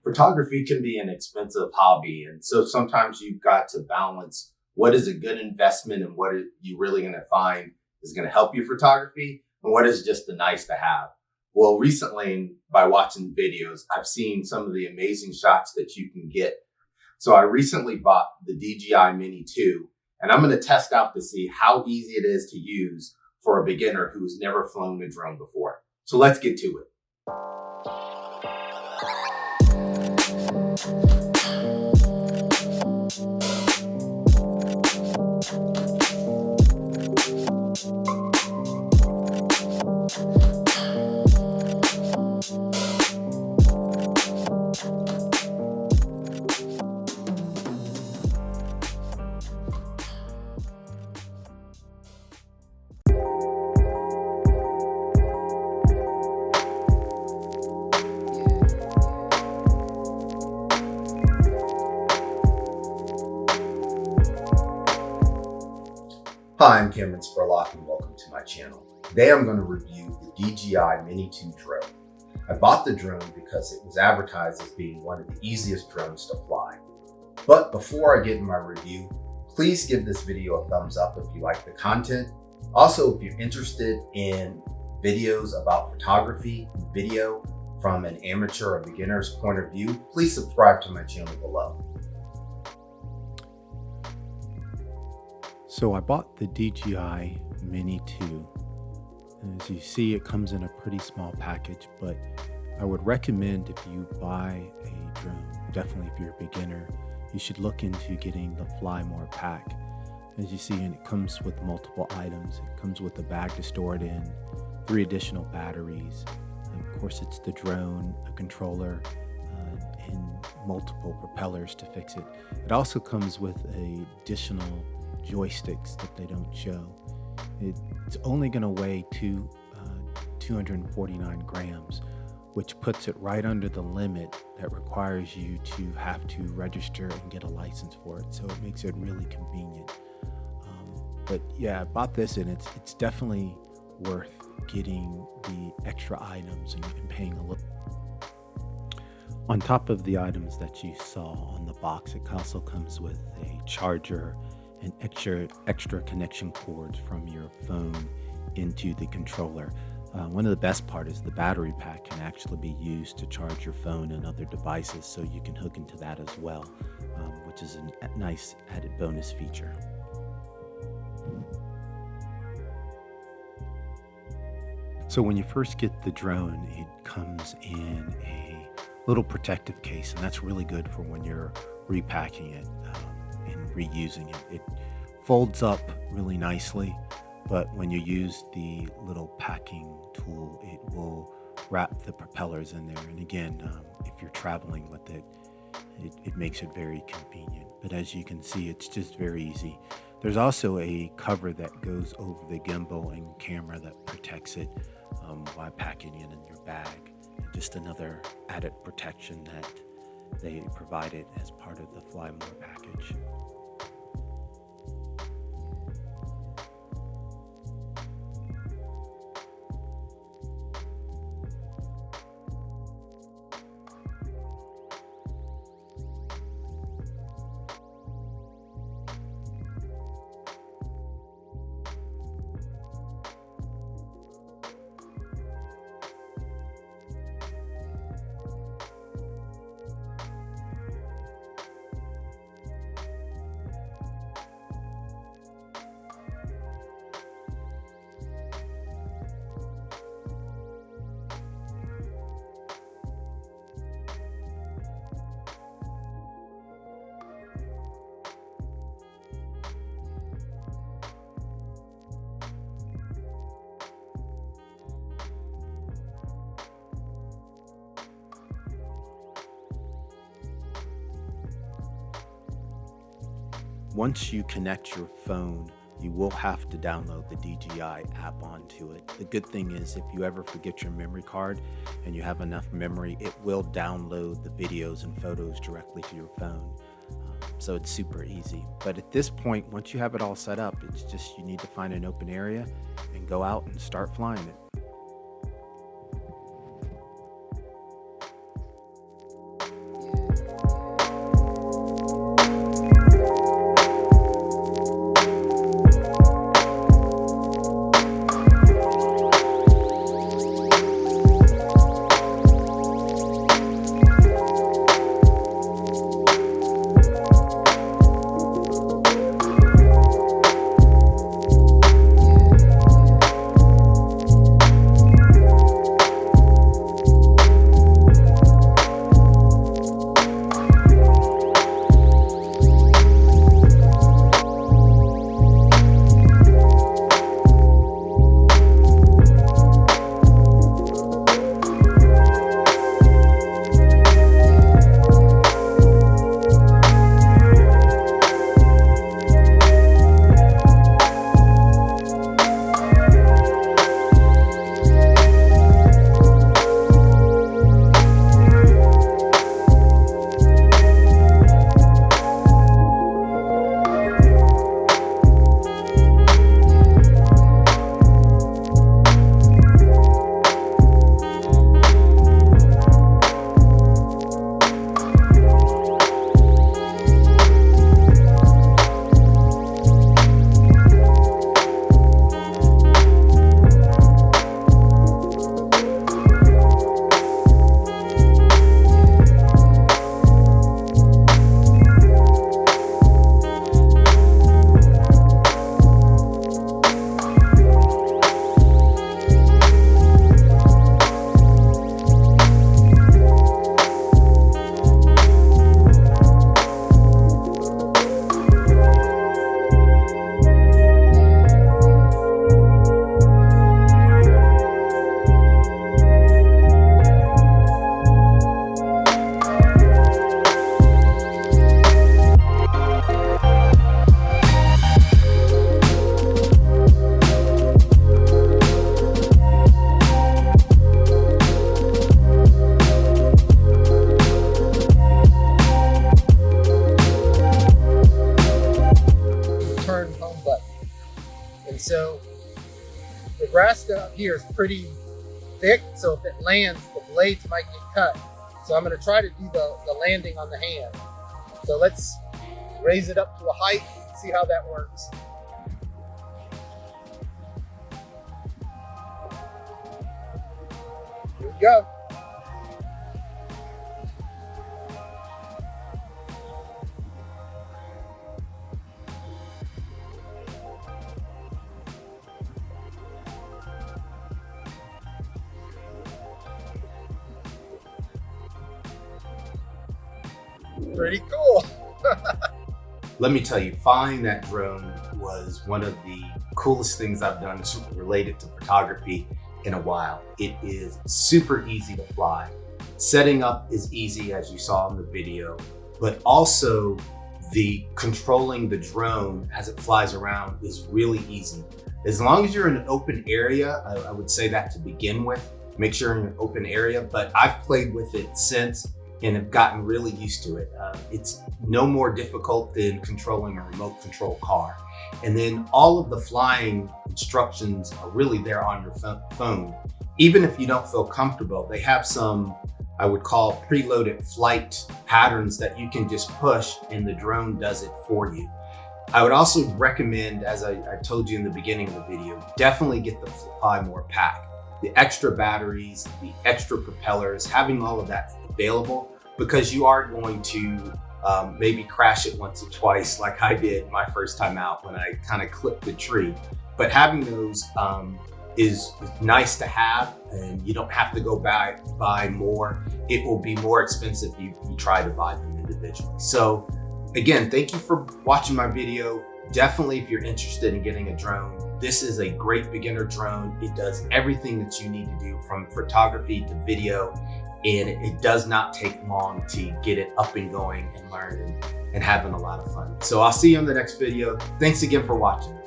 Photography can be an expensive hobby. And so sometimes you've got to balance what is a good investment and what you really going to find is going to help your photography and what is just a nice to have. Well, recently, by watching videos, I've seen some of the amazing shots that you can get. So I recently bought the DJI Mini 2, and I'm going to test out to see how easy it is to use for a beginner who's never flown a drone before. So let's get to it. Hi, I'm Cameron Spurlock and welcome to my channel. Today I'm going to review the DJI Mini 2 drone. I bought the drone because it was advertised as being one of the easiest drones to fly. But before I get in my review, please give this video a thumbs up if you like the content. Also, if you're interested in videos about photography and video from an amateur or beginner's point of view, please subscribe to my channel below. So I bought the DJI Mini 2, and as you see, it comes in a pretty small package, but I would recommend if you buy a drone, definitely if you're a beginner, you should look into getting the Fly More pack. As you see, and it comes with multiple items. It comes with a bag to store it in, 3 additional batteries, and of course it's the drone, a controller, and multiple propellers to fix it. It also comes with additional joysticks that they don't show. It's only going to weigh 249 grams, which puts it right under the limit that requires you to have to register and get a license for it. So it makes it really convenient. But yeah, I bought this and it's definitely worth getting the extra items and paying a little. On top of the items that you saw on the box, it also comes with a charger and extra connection cords from your phone into the controller. One of the best part is the battery pack can actually be used to charge your phone and other devices, so you can hook into that as well, which is a nice added bonus feature. So when you first get the drone, it comes in a little protective case, and that's really good for when you're repacking it and reusing it. It folds up really nicely, but when you use the little packing tool, it will wrap the propellers in there. And again, if you're traveling with it, it makes it very convenient. But as you can see, it's just very easy. There's also a cover that goes over the gimbal and camera that protects it while packing it in your bag. And just another added protection that they provided as part of the Fly More package. Once you connect your phone, you will have to download the DJI app onto it. The good thing is if you ever forget your memory card and you have enough memory, it will download the videos and photos directly to your phone. So it's super easy. But at this point, once you have it all set up, it's just you need to find an open area and go out and start flying it. grass up here is pretty thick, so if it lands, the blades might get cut. So I'm gonna try to do the landing on the hand. So let's raise it up to a height and see how that works. Here we go. Pretty cool. Let me tell you, flying that drone was one of the coolest things I've done related to photography in a while. It is super easy to fly. Setting up is easy, as you saw in the video, but also the controlling the drone as it flies around is really easy. As long as you're in an open area, I would say that to begin with, make sure you're in an open area, but I've played with it since and have gotten really used to it. It's no more difficult than controlling a remote control car. And then all of the flying instructions are really there on your phone. Even if you don't feel comfortable, they have some, I would call preloaded flight patterns that you can just push and the drone does it for you. I would also recommend, as I told you in the beginning of the video, definitely get the Fly More pack. The extra batteries, the extra propellers, having all of that available, because you are going to maybe crash it once or twice like I did my first time out when I kind of clipped the tree. But having those is nice to have, and you don't have to go buy more. It will be more expensive if you try to buy them individually. So again, thank you for watching my video. Definitely, if you're interested in getting a drone, this is a great beginner drone. It does everything that you need to do, from photography to video, and it does not take long to get it up and going and learn and having a lot of fun. So I'll see you in the next video. Thanks again for watching.